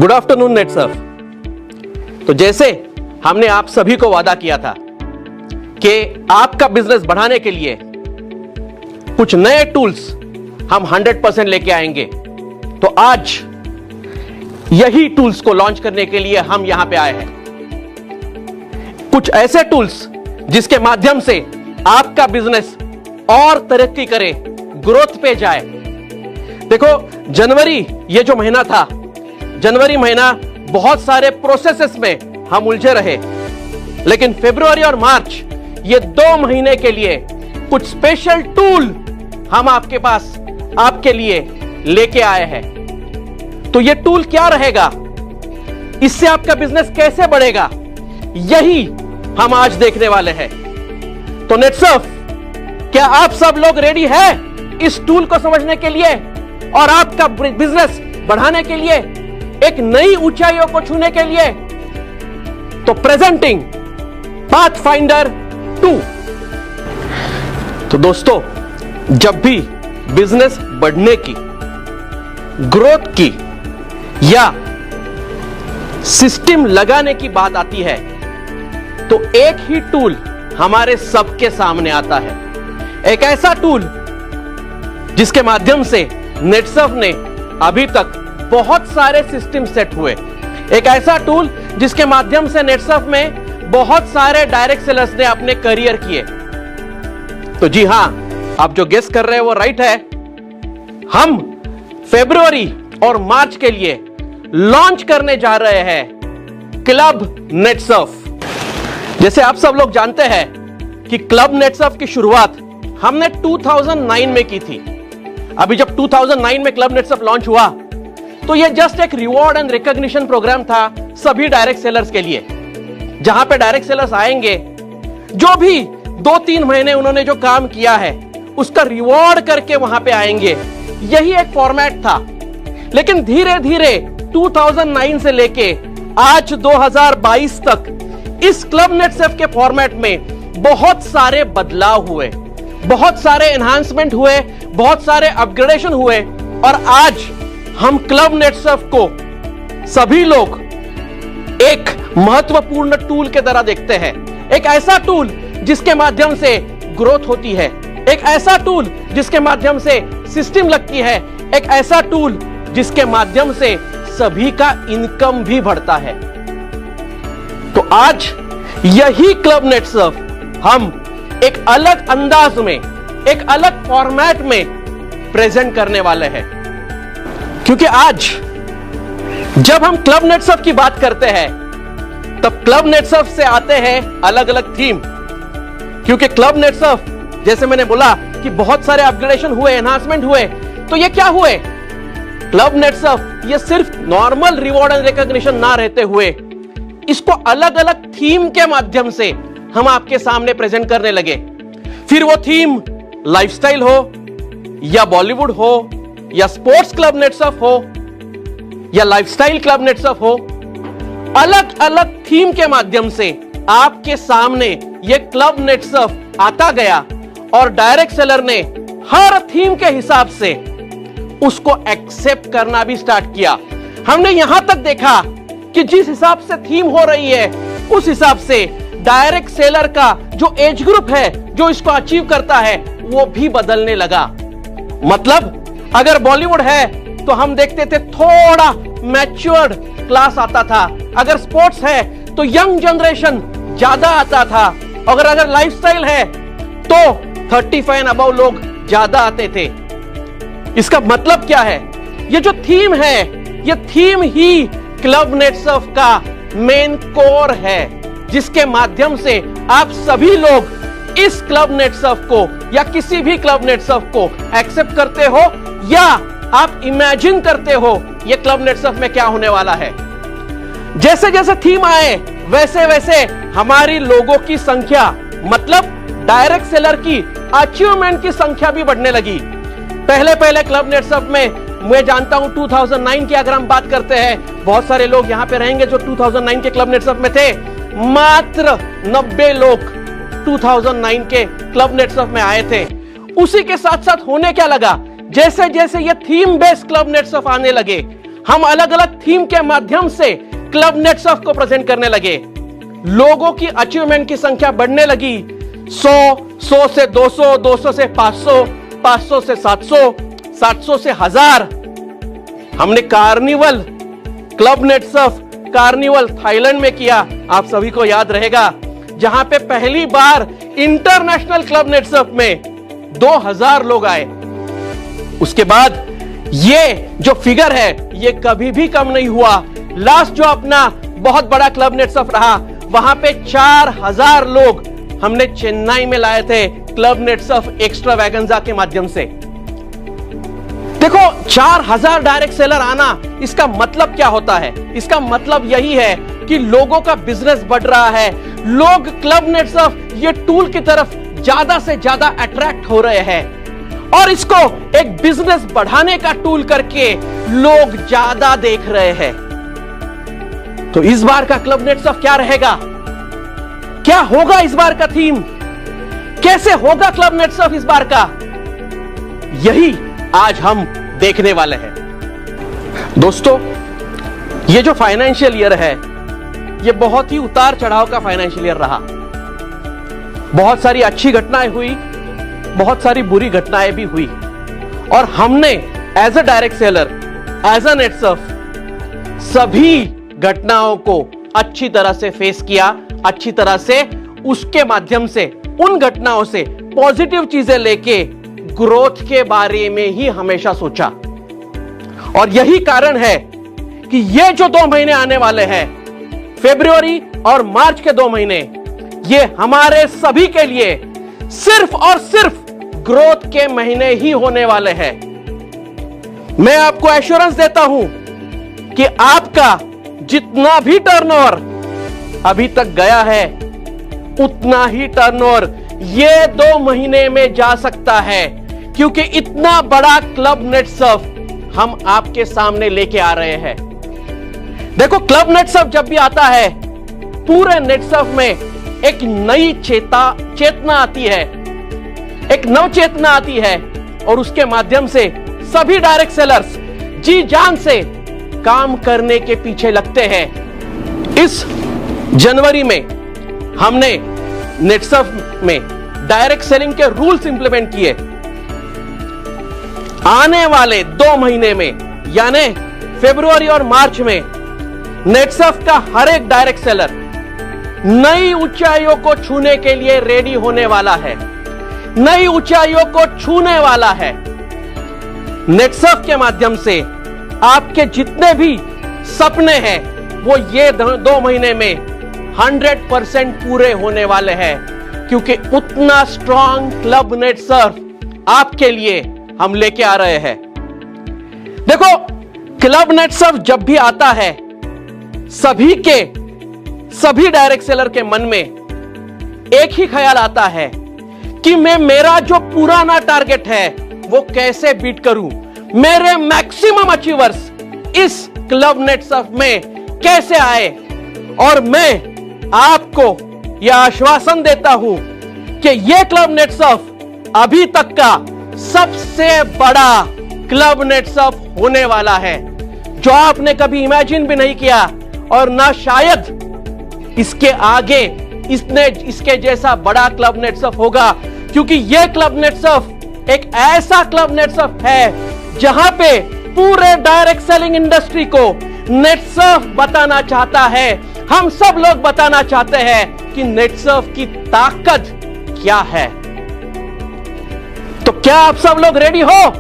Good afternoon net Surf. तो जैसे हमने आप सभी को वादा किया था कि आपका बिजनेस बढ़ाने के लिए कुछ नए टूल्स हम 100% लेके आएंगे, तो आज यही टूल्स को लॉन्च करने के लिए हम यहां पे आए हैं। कुछ ऐसे टूल्स जिसके माध्यम से आपका बिजनेस और तरक्की करे, ग्रोथ पे जाए। देखो, जनवरी ये जो महीना था, जनवरी महीना बहुत सारे प्रोसेसेस में हम उलझे रहे, लेकिन फरवरी और मार्च ये 2 महीने के लिए कुछ स्पेशल टूल हम आपके पास आपके लिए लेके आए हैं। तो ये टूल क्या रहेगा, इससे आपका बिजनेस कैसे बढ़ेगा, यही हम आज देखने वाले हैं। तो नेटसर्फ, क्या आप सब लोग रेडी हैं इस टूल को समझने के लिए और आपका बिजनेस बढ़ाने के लिए, एक नई ऊंचाइयों को छूने के लिए? तो प्रेजेंटिंग पाथफाइंडर 2। तो दोस्तों, जब भी बिजनेस बढ़ने की, ग्रोथ की या सिस्टम लगाने की बात आती है, तो एक ही टूल हमारे सबके सामने आता है। एक ऐसा टूल जिसके माध्यम से नेटसर्फ ने अभी तक बहुत सारे सिस्टम सेट हुए। एक ऐसा टूल जिसके माध्यम से नेटसर्फ में बहुत सारे डायरेक्ट सेलर्स ने अपने करियर किए। तो जी हां, आप जो गेस कर रहे हैं वो राइट है। हम फरवरी और मार्च के लिए लॉन्च करने जा रहे हैं क्लब नेटसर्फ। जैसे आप सब लोग जानते हैं कि क्लब नेटसर्फ की शुरुआत हमने 2009 में की थी। अभी जब 2009 में क्लब नेटसर्फ लॉन्च हुआ, तो ये जस्ट एक रिवॉर्ड एंड रिकॉग्निशन प्रोग्राम था सभी डायरेक्ट सेलर्स के लिए, जहां पे डायरेक्ट सेलर्स आएंगे, जो भी 2-3 महीने उन्होंने जो काम किया है उसका रिवॉर्ड करके वहां पे आएंगे। यही एक फॉर्मेट था। लेकिन धीरे धीरे 2009 से लेके आज 2022 तक इस क्लब नेटसर्फ के फॉर्मेट में बहुत सारे बदलाव हुए, बहुत सारे एनहांसमेंट हुए, बहुत सारे अपग्रेडेशन हुए, और आज हम क्लब नेटसर्फ को सभी लोग एक महत्वपूर्ण टूल के तरह देखते हैं। एक ऐसा टूल जिसके माध्यम से ग्रोथ होती है, एक ऐसा टूल जिसके माध्यम से सिस्टम लगती है, एक ऐसा टूल जिसके माध्यम से सभी का इनकम भी बढ़ता है। तो आज यही क्लब नेटसर्फ हम एक अलग अंदाज में, एक अलग फॉर्मेट में प्रेजेंट करने वाले हैं। क्योंकि आज जब हम क्लब नेटसर्फ की बात करते हैं, तब क्लब नेटसर्फ से आते हैं अलग अलग थीम। क्योंकि क्लब नेटसर्फ, जैसे मैंने बोला कि बहुत सारे अपग्रेडेशन हुए, एनहांसमेंट हुए, तो ये क्या हुए? क्लब नेटसर्फ ये सिर्फ नॉर्मल रिवॉर्ड एंड रिकॉग्निशन ना रहते हुए, इसको अलग अलग थीम के माध्यम से हम आपके सामने प्रेजेंट करने लगे। फिर वो थीम लाइफस्टाइल हो, या बॉलीवुड हो, या स्पोर्ट्स क्लब नेटसर्फ हो, या लाइफस्टाइल क्लब नेटसर्फ हो, अलग अलग थीम के माध्यम से आपके सामने ये क्लब नेटसर्फ आता गया, और डायरेक्ट सेलर ने हर थीम के हिसाब से उसको एक्सेप्ट करना भी स्टार्ट किया। हमने यहां तक देखा कि जिस हिसाब से थीम हो रही है, उस हिसाब से डायरेक्ट सेलर का जो एज ग्रुप है, जो इसको अचीव करता है, वो भी बदलने लगा। मतलब अगर बॉलीवुड है तो हम देखते थे थोड़ा मैच्योर्ड क्लास आता था, अगर स्पोर्ट्स है तो यंग जनरेशन ज्यादा आता था, अगर लाइफस्टाइल है तो 35 एंड अबव लोग ज्यादा आते थे। इसका मतलब क्या है? ये जो थीम है, ये थीम ही क्लब नेटसर्फ का मेन कोर है, जिसके माध्यम से आप सभी लोग इस क्लब नेटसर्फ को या किसी भी क्लब नेटसर्फ को एक्सेप्ट करते हो, या आप इमेजिन करते हो ये क्लब नेटसर्फ में क्या होने वाला है। जैसे जैसे थीम आए, वैसे वैसे हमारी लोगों की संख्या, मतलब डायरेक्ट सेलर की अचीवमेंट की संख्या भी बढ़ने लगी। पहले पहले क्लब नेटसर्फ में मैं जानता हूं 2009 की अगर हम बात करते हैं, बहुत सारे लोग यहां पे रहेंगे जो 2009 के क्लब नेटसर्फ में थे। मात्र 90 लोग 2009 के क्लब नेटसर्फ में आए थे। उसी के साथ साथ होने क्या लगा, जैसे जैसे ये थीम बेस्ड क्लब नेटसर्फ आने लगे, हम अलग अलग थीम के माध्यम से क्लब नेटसर्फ को प्रेजेंट करने लगे। लोगों की अचीवमेंट की संख्या बढ़ने लगी। 100, 100 से 200, 200 से 500, 500 से 700, 700 से 1000। हमने carnival, club Netsurf carnival Thailand में किया, आप सभी को याद रहेगा, जहां पे पहली बार इंटरनेशनल क्लब नेटसर्फ में 2000 लोग आए। उसके बाद ये जो फिगर है ये कभी भी कम नहीं हुआ। लास्ट जो अपना बहुत बड़ा क्लब नेटसर्फ रहा वहां पे 4000 लोग हमने चेन्नई में लाए थे क्लब नेटसर्फ एक्स्ट्रावैगेंजा के माध्यम से। देखो 4000 डायरेक्ट सेलर आना, इसका मतलब क्या होता है? इसका मतलब यही है कि लोगों का बिजनेस बढ़ रहा है, लोग क्लब नेटसर्फ ये टूल की तरफ ज्यादा से ज्यादा अट्रैक्ट हो रहे हैं और इसको एक बिजनेस बढ़ाने का टूल करके लोग ज्यादा देख रहे हैं। तो इस बार का क्लब नेटसर्फ क्या रहेगा? क्या होगा इस बार का थीम? कैसे होगा क्लब नेटसर्फ इस बार का? यही आज हम देखने वाले हैं। दोस्तों, ये जो फाइनेंशियल ईयर है ये बहुत ही उतार चढ़ाव का फाइनेंशियल ईयर रहा। बहुत सारी अच्छी घटनाएं हुई, बहुत सारी बुरी घटनाएं भी हुई और हमने as a direct seller, as a Netsurf सभी घटनाओं को अच्छी तरह से फेस किया, अच्छी तरह से उसके माध्यम से, उन घटनाओं से पॉजिटिव चीजें लेके ग्रोथ के बारे में ही हमेशा सोचा। और यही कारण है कि ये जो 2 महीने आने वाले हैं, फरवरी और मार्च के 2 महीने, ये हमारे सभी के लिए सिर्फ और सिर्फ ग्रोथ के महीने ही होने वाले हैं। मैं आपको एश्योरेंस देता हूं कि आपका जितना भी टर्नओवर अभी तक गया है उतना ही टर्नओवर ये 2 महीने में जा सकता है, क्योंकि इतना बड़ा क्लब नेटसर्फ हम आपके सामने लेके आ रहे हैं। देखो, क्लब नेटसर्फ जब भी आता है पूरे नेटसर्फ में एक नई चेतना आती है, एक नव चेतना आती है और उसके माध्यम से सभी डायरेक्ट सेलर्स जी जान से काम करने के पीछे लगते हैं। इस जनवरी में हमने नेटसर्फ में डायरेक्ट सेलिंग के रूल्स इंप्लीमेंट किए। आने वाले 2 महीने में यानी फरवरी और मार्च में नेटसर्फ का हर एक डायरेक्ट सेलर नई ऊंचाइयों को छूने के लिए रेडी होने वाला है, नई ऊंचाइयों को छूने वाला है। नेटसर्फ के माध्यम से आपके जितने भी सपने हैं वो ये 2 महीने में 100% पूरे होने वाले हैं, क्योंकि उतना स्ट्रॉन्ग क्लब नेटसर्फ आपके लिए हम लेके आ रहे हैं। देखो, क्लब नेटसर्फ जब भी आता है सभी डायरेक्ट सेलर के मन में एक ही ख्याल आता है कि मैं मेरा जो पुराना टारगेट है वो कैसे बीट करूं, मेरे मैक्सिमम अचीवर्स इस क्लब नेटसर्फ में कैसे आए। और मैं आपको यह आश्वासन देता हूं कि यह क्लब नेटसर्फ अभी तक का सबसे बड़ा क्लब नेटसर्फ होने वाला है, जो आपने कभी इमेजिन भी नहीं किया और ना शायद इसके आगे इसके जैसा बड़ा क्लब नेटसर्फ होगा, क्योंकि यह क्लब नेटसर्फ एक ऐसा क्लब नेटसर्फ है जहां पे पूरे डायरेक्ट सेलिंग इंडस्ट्री को नेटसर्फ बताना चाहता है। हम सब लोग बताना चाहते हैं कि नेटसर्फ की ताकत क्या है। तो क्या आप सब लोग रेडी हो?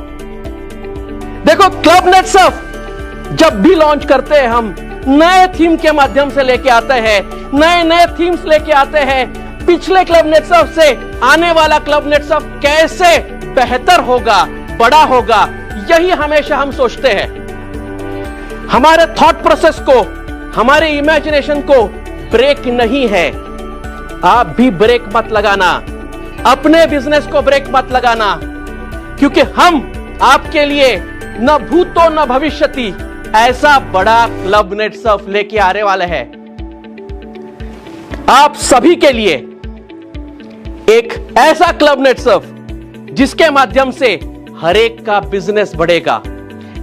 देखो, क्लब नेटसर्फ जब भी लॉन्च करते हैं हम नए थीम के माध्यम से लेके आते हैं, नए थीम्स लेके आते हैं। पिछले क्लब नेटसर्फ से आने वाला क्लब नेटसर्फ कैसे बेहतर होगा, बड़ा होगा, यही हमेशा हम सोचते हैं। हमारे थॉट प्रोसेस को, हमारे इमेजिनेशन को ब्रेक नहीं है। आप भी ब्रेक मत लगाना, अपने बिजनेस को ब्रेक मत लगाना, क्योंकि हम आपके लिए न भूतो न भविष्यति ऐसा बड़ा क्लब नेटसर्फ लेके आने वाले हैं। आप सभी के लिए एक ऐसा क्लब नेटसर्फ जिसके माध्यम से हर एक का बिजनेस बढ़ेगा,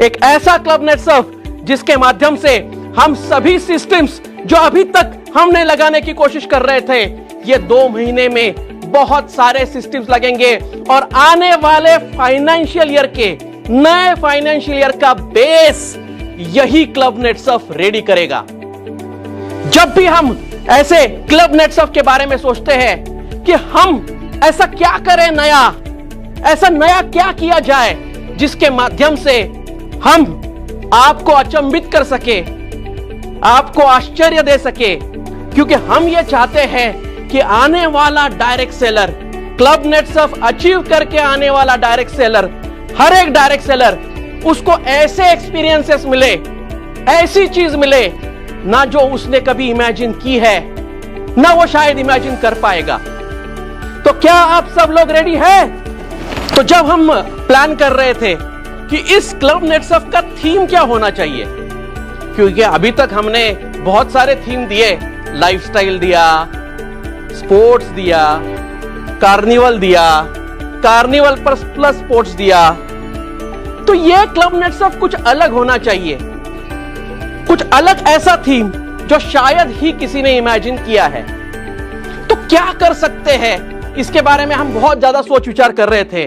एक ऐसा क्लब नेटसर्फ जिसके माध्यम से हम सभी सिस्टम्स जो अभी तक हमने लगाने की कोशिश कर रहे थे, ये 2 महीने में बहुत सारे सिस्टम्स लगेंगे और आने वाले फाइनेंशियल ईयर के नए फाइनेंशियल ईयर का बेस यही क्लब नेटसर्फ रेडी करेगा। जब भी हम ऐसे क्लब नेटसर्फ के बारे में सोचते हैं कि हम ऐसा क्या करें नया, ऐसा नया क्या किया जाए जिसके माध्यम से हम आपको अचंभित कर सके, आपको आश्चर्य दे सके, क्योंकि हम ये चाहते हैं कि आने वाला direct seller, club Netsurf achieve करके आने वाला डायरेक्ट सेलर, हर एक डायरेक्ट सेलर उसको ऐसे एक्सपीरियंसेस मिले, ऐसी चीज मिले ना जो उसने कभी इमेजिन की है, ना वो शायद इमेजिन कर पाएगा। तो क्या आप सब लोग रेडी हैं? तो जब हम प्लान कर रहे थे कि इस क्लब नेटसर्फ का थीम क्या होना चाहिए, क्योंकि अभी तक हमने बहुत सारे थीम दिए, लाइफस्टाइल दिया, स्पोर्ट्स दिया, कार्निवल दिया, कार्निवल प्लस स्पोर्ट्स दिया, तो ये क्लब नेटसर्फ कुछ अलग होना चाहिए, कुछ अलग ऐसा थीम जो शायद ही किसी ने इमेजिन किया है। तो क्या कर सकते हैं, इसके बारे में हम बहुत ज्यादा सोच विचार कर रहे थे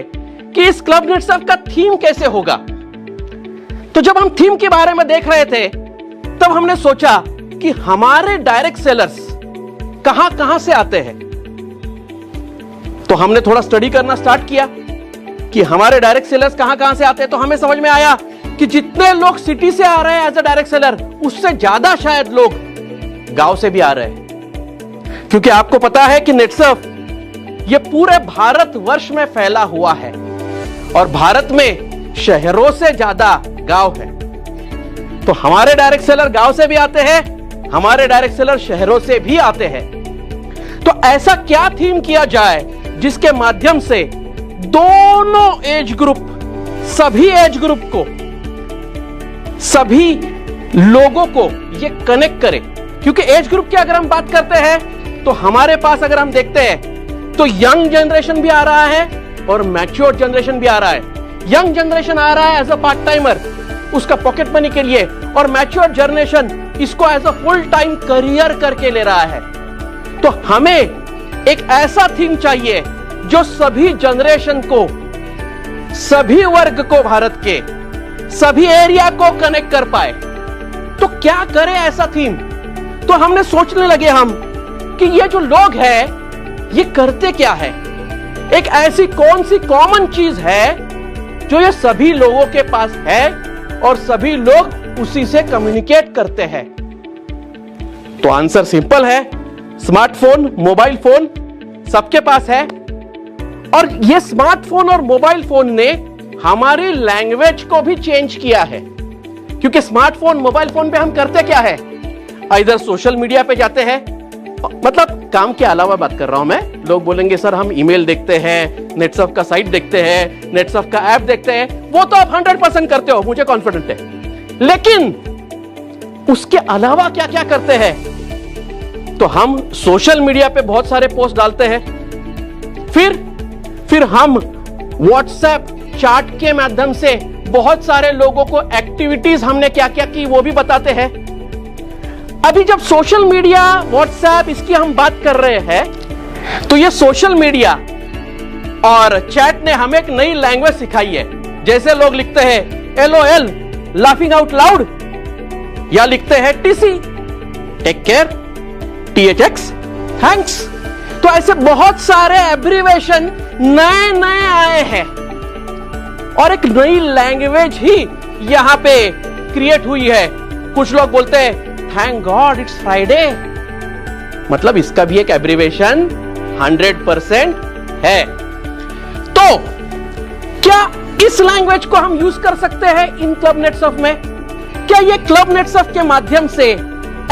कि इस क्लब नेटसर्फ का थीम कैसे होगा। तो जब हम थीम के बारे में देख रहे थे तब हमने सोचा कि हमारे डायरेक्ट सेलर्स कहां कहां से आते हैं। तो हमने थोड़ा स्टडी करना स्टार्ट किया कि हमारे डायरेक्ट सेलर्स कहां कहां से आते हैं। तो हमें समझ में आया कि जितने लोग सिटी से आ रहे हैं एज अ डायरेक्ट सेलर, उससे ज्यादा शायद लोग गांव से भी आ रहे हैं, क्योंकि आपको पता है कि नेटसर्फ ये पूरे भारत वर्ष में फैला हुआ है और भारत में शहरों से ज्यादा गांव है। तो हमारे डायरेक्ट सेलर गांव से भी आते हैं, हमारे डायरेक्ट सेलर शहरों से भी आते हैं। तो ऐसा क्या थीम किया जाए जिसके माध्यम से दोनों एज ग्रुप, सभी एज ग्रुप को, सभी लोगों को ये कनेक्ट करे। क्योंकि एज ग्रुप की अगर हम बात करते हैं तो हमारे पास अगर हम देखते हैं तो यंग जनरेशन भी आ रहा है और मैच्योर जनरेशन भी आ रहा है। यंग जनरेशन आ रहा है एज अ पार्ट टाइमर, उसका पॉकेट मनी के लिए, और मैच्योर जनरेशन इसको as a full time career करके ले रहा है। तो हमें एक ऐसा थीम चाहिए जो सभी जनरेशन को, सभी वर्ग को, भारत के सभी एरिया को कनेक्ट कर पाए। तो क्या करें ऐसा थीम? तो हमने सोचने लगे हम कि ये जो लोग हैं ये करते क्या है, एक ऐसी कौन सी कॉमन चीज है जो ये सभी लोगों के पास है और सभी लोग उसी से कम्युनिकेट करते हैं। तो आंसर सिंपल है, स्मार्टफोन, मोबाइल फोन सबके पास है। और ये स्मार्टफोन और मोबाइल फोन ने हमारी लैंग्वेज को भी चेंज किया है, क्योंकि स्मार्टफोन, मोबाइल फोन पे हम करते क्या है, इधर सोशल मीडिया पे जाते हैं, मतलब काम के अलावा बात कर रहा हूं मैं। लोग बोलेंगे सर हम ईमेल देखते हैं, नेटसर्फ का साइट देखते हैं, नेटसर्फ का ऐप देखते हैं, वो तो आप 100% करते हो, मुझे कॉन्फिडेंट है। लेकिन उसके अलावा क्या क्या करते हैं? तो हम सोशल मीडिया पे बहुत सारे पोस्ट डालते हैं, फिर हम व्हाट्सएप चैट के माध्यम से बहुत सारे लोगों को एक्टिविटीज हमने क्या क्या की वो भी बताते हैं। अभी जब सोशल मीडिया, व्हाट्सएप, इसकी हम बात कर रहे हैं, तो ये सोशल मीडिया और चैट ने हमें एक नई लैंग्वेज सिखाई है। जैसे लोग लिखते हैं LOL, लाफिंग आउट लाउड, या लिखते हैं TC, take care, THX, thanks. तो ऐसे बहुत सारे एब्रिवेशन नए नए आए हैं और एक नई लैंग्वेज ही यहां पे क्रिएट हुई है। कुछ लोग बोलते हैं थैंक गॉड इट्स फ्राइडे, मतलब इसका भी एक एब्रिवेशन 100% है। तो क्या इस लैंग्वेज को हम यूज कर सकते हैं इन क्लब नेटसर्फ में? क्या ये क्लब नेटसर्फ के माध्यम से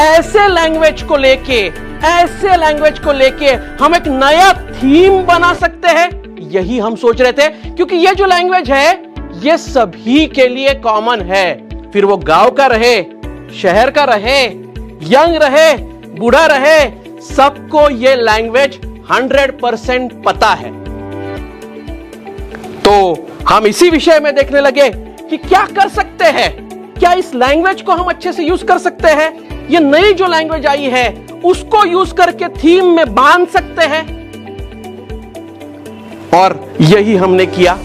ऐसे लैंग्वेज को लेके हम एक नया थीम बना सकते हैं? यही हम सोच रहे थे, क्योंकि ये जो लैंग्वेज है ये सभी के लिए कॉमन है, फिर वो गांव का रहे, शहर का रहे, यंग रहे, बूढ़ा रहे, सबको ये लैंग्वेज 100% पता है। तो हम इसी विषय में देखने लगे कि क्या कर सकते हैं क्या इस लैंग्वेज को हम अच्छे से यूज कर सकते हैं? ये नई जो लैंग्वेज आई है उसको यूज करके थीम में बांध सकते हैं? और यही हमने किया।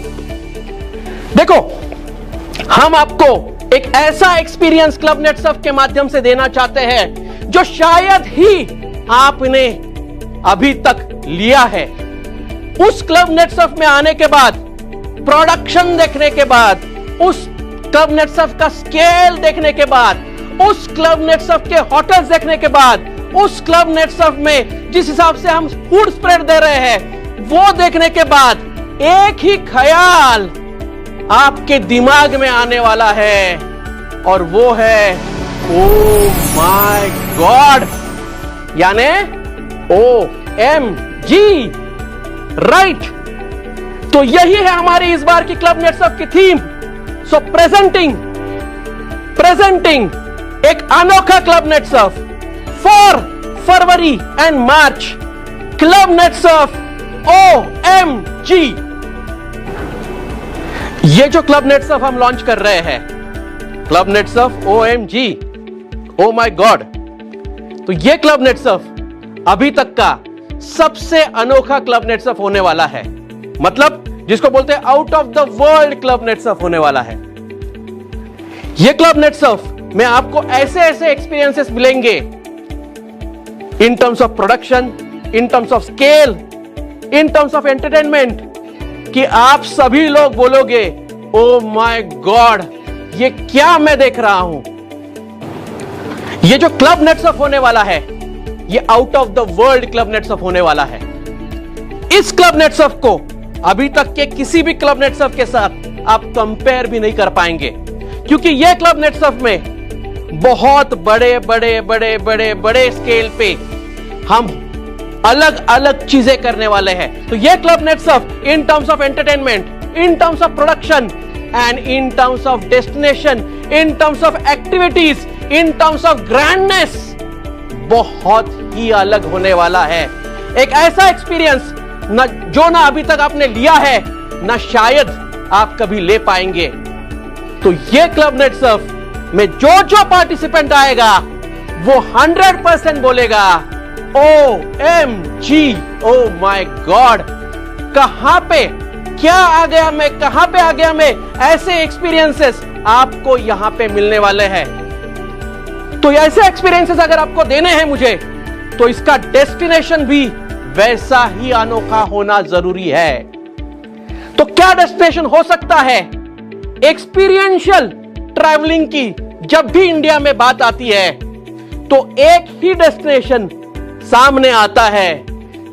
देखो, हम आपको एक ऐसा एक्सपीरियंस क्लब नेटसर्फ के माध्यम से देना चाहते हैं जो शायद ही आपने अभी तक लिया है। उस क्लब नेटसर्फ में आने के बाद, प्रोडक्शन देखने के बाद, उस क्लब नेटसर्फ का स्केल देखने के बाद, उस क्लब नेटसर्फ के होटल्स देखने के बाद, उस क्लब नेटसर्फ में जिस हिसाब से हम फूड स्प्रेड दे रहे हैं वो देखने के बाद एक ही ख्याल आपके दिमाग में आने वाला है, और वो है ओ माय गॉड, यानी OMG, राइट। तो यही है हमारी इस बार की क्लब नेटसर्फ की थीम। सो प्रेजेंटिंग एक अनोखा club Netsurf for February and March, club Netsurf OMG। ये जो क्लब नेटसर्फ हम लॉन्च कर रहे हैं, club Netsurf OMG, O my God, तो ये क्लब नेटसर्फ अभी तक का सबसे अनोखा क्लब नेटसर्फ होने वाला है। मतलब जिसको बोलते हैं out of the world club Netsurf होने वाला है। ये क्लब नेटसर्फ में आपको ऐसे ऐसे एक्सपीरियंसेस मिलेंगे इन terms of production, in terms of scale, in terms of entertainment, कि आप सभी लोग बोलोगे ओ माय गॉड, ये क्या मैं देख रहा हूं। ये जो क्लब नेटसर्फ होने वाला है, ये out of the world club Netsurf होने वाला है। इस क्लब नेटसर्फ को अभी तक के किसी भी क्लब नेटसर्फ के साथ आप कंपेयर भी नहीं कर पाएंगे, क्योंकि यह क्लब नेटसर्फ में बहुत बड़े बड़े बड़े बड़े बड़े स्केल पे हम अलग अलग चीजें करने वाले हैं। तो यह club Netsurf in terms of entertainment, in terms of production and in terms of destination, in terms of activities, in terms of grandness बहुत ही अलग होने वाला है। एक ऐसा एक्सपीरियंस जो ना अभी तक आपने लिया है, ना शायद आप कभी ले पाएंगे। तो ये क्लब नेटसर्फ में जो जो पार्टिसिपेंट आएगा वो 100% बोलेगा OMG, ओ माय गॉड, कहां पे क्या आ गया मैं, कहां पे आ गया मैं। ऐसे एक्सपीरियंसेस आपको यहां पे मिलने वाले हैं। तो ऐसे एक्सपीरियंसेस अगर आपको देने हैं मुझे, तो इसका डेस्टिनेशन भी वैसा ही अनोखा होना जरूरी है। तो क्या डेस्टिनेशन हो सकता है? एक्सपीरियंशियल ट्रैवलिंग की जब भी इंडिया में बात आती है तो एक ही डेस्टिनेशन सामने आता है,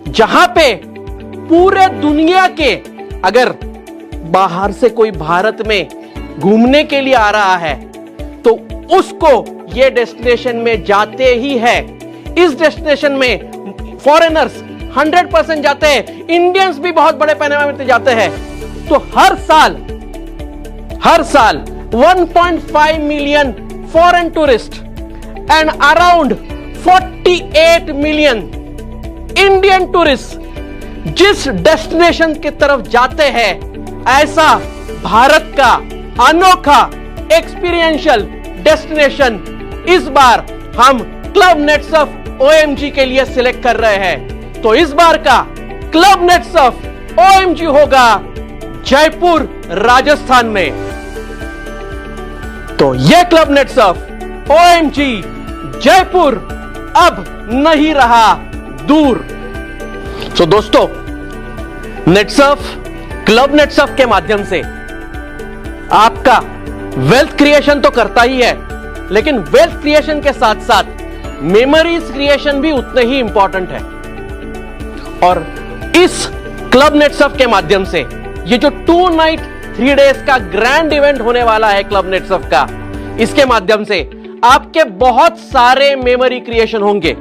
जहां पे पूरे दुनिया के, अगर बाहर से कोई भारत में घूमने के लिए आ रहा है तो उसको ये डेस्टिनेशन में जाते ही है। इस डेस्टिनेशन में फॉरेनर्स 100% जाते हैं, इंडियंस भी बहुत बड़े पैमाने में जाते हैं। तो हर साल 1.5 million foreign tourist and around 48 million Indian tourist जिस डेस्टिनेशन की तरफ जाते हैं, ऐसा भारत का अनोखा एक्सपीरियंशियल डेस्टिनेशन इस बार हम क्लब नेटसर्फ OMG के लिए सिलेक्ट कर रहे हैं। तो इस बार का क्लब नेटसर्फ OMG होगा जयपुर, राजस्थान में। तो यह क्लब नेटसर्फ OMG जयपुर अब नहीं रहा दूर। तो दोस्तों, नेटसर्फ, क्लब नेटसर्फ के माध्यम से आपका वेल्थ क्रिएशन तो करता ही है, लेकिन वेल्थ क्रिएशन के साथ साथ मेमोरीज क्रिएशन भी उतने ही इंपॉर्टेंट है। और इस क्लब नेटसर्फ के माध्यम से ये जो 2 नाइट 3 डेज का ग्रैंड इवेंट होने वाला है क्लब नेटसर्फ का, इसके माध्यम से आपके बहुत सारे मेमोरी क्रिएशन होंगे।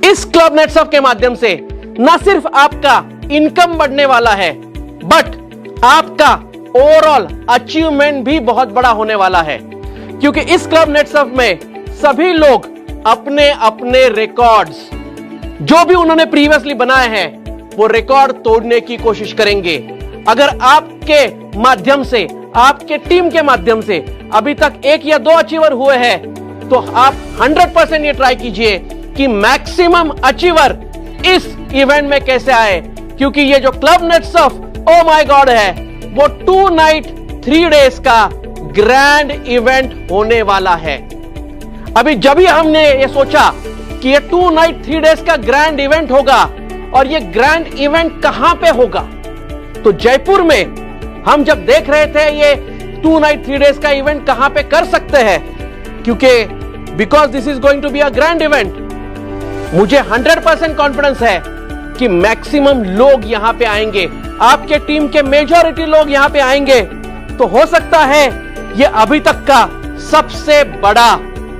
इस क्लब नेटसर्फ के माध्यम से ना सिर्फ आपका इनकम बढ़ने वाला है, बट आपका ओवरऑल अचीवमेंट भी बहुत बड़ा होने वाला है, क्योंकि इस क्लब नेटसर्फ में सभी लोग अपने अपने रिकॉर्ड्स जो भी उन्होंने प्रीवियसली बनाए हैं वो रिकॉर्ड तोड़ने की कोशिश करेंगे। अगर आपके माध्यम से, आपके टीम के माध्यम से अभी तक 1 या 2 अचीवर हुए हैं, तो आप 100% ये ट्राई कीजिए कि मैक्सिमम अचीवर इस इवेंट में कैसे आए, क्योंकि ये जो club net Surf O my God है वो 2 नाइट 3 डेज का ग्रैंड इवेंट होने वाला है। अभी जब ही हमने ये सोचा कि ये 2 नाइट 3 डेज का ग्रैंड इवेंट होगा, और ये ग्रैंड इवेंट कहां पे होगा, तो जयपुर में हम जब देख रहे थे ये 2 नाइट 3 डेज का इवेंट कहां पे कर सकते हैं, क्योंकि because this is going to be a grand event, मुझे 100% कॉन्फिडेंस है कि मैक्सिमम लोग यहां पे आएंगे, आपके टीम के मेजॉरिटी लोग यहां पे आएंगे। तो हो सकता है ये अभी तक का सबसे बड़ा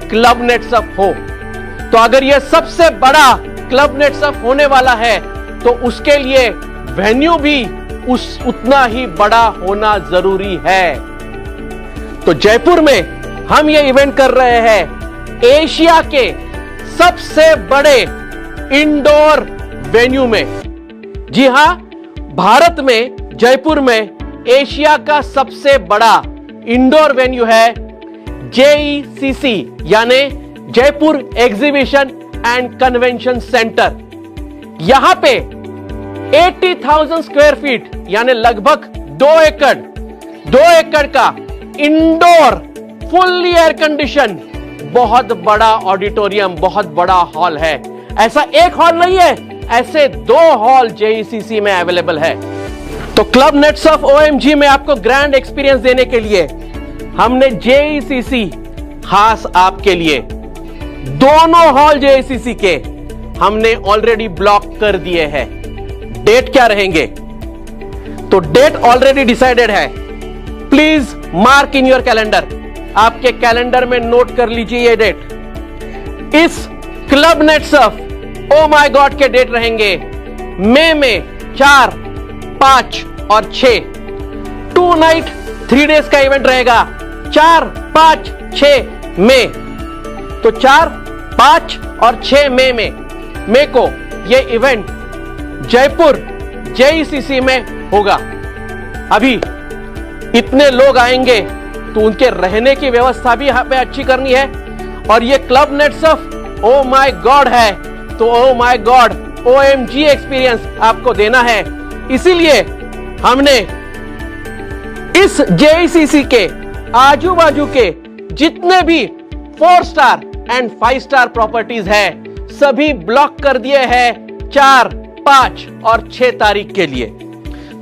क्लब नेट सर्फ हो। तो अगर ये सबसे बड़ा क्लब नेट सर्फ होने वाला है, तो उसके लिए वेन्यू भी उतना ही बड़ा होना जरूरी है। तो जयपुर में हम ये इवेंट कर रहे हैं एशिया के सबसे बड़े इंडोर वेन्यू में। जी हां, भारत में जयपुर में एशिया का सबसे बड़ा इंडोर वेन्यू है JECC, यानी Jaipur exhibition and convention centre. यहां पे 80,000 स्क्वायर फीट यानी लगभग 2 एकड़ का इंडोर फुल्ली एयर कंडीशन बहुत बड़ा ऑडिटोरियम, बहुत बड़ा हॉल है। ऐसा एक हॉल नहीं है, ऐसे 2 हॉल JECC में अवेलेबल है। तो क्लब नेट सर्फ OMG में आपको ग्रैंड एक्सपीरियंस देने के लिए हमने JECC खास आपके लिए दोनों हॉल JECC के हमने ऑलरेडी ब्लॉक कर दिए हैं। डेट क्या रहेंगे, तो डेट ऑलरेडी डिसाइडेड है। Please mark in your calendar, आपके कैलेंडर में नोट कर लीजिए ये डेट। इस club net Surf O my God के डेट रहेंगे मई में 4, 5 और 6। 2 नाइट 3 डेज का इवेंट रहेगा 4, 5, 6 मई। तो 4, 5 और 6 मई को यह इवेंट जयपुर JECC में होगा। अभी इतने लोग आएंगे तो उनके रहने की व्यवस्था भी यहां पे अच्छी करनी है, और ये club net Surf O my God है, तो ओ माय गॉड OMG एक्सपीरियंस आपको देना है। इसीलिए हमने इस JECC के आजू बाजू के जितने भी 4 स्टार एंड 5 स्टार प्रॉपर्टीज है सभी ब्लॉक कर दिए हैं 4, 5 और 6 तारीख के लिए।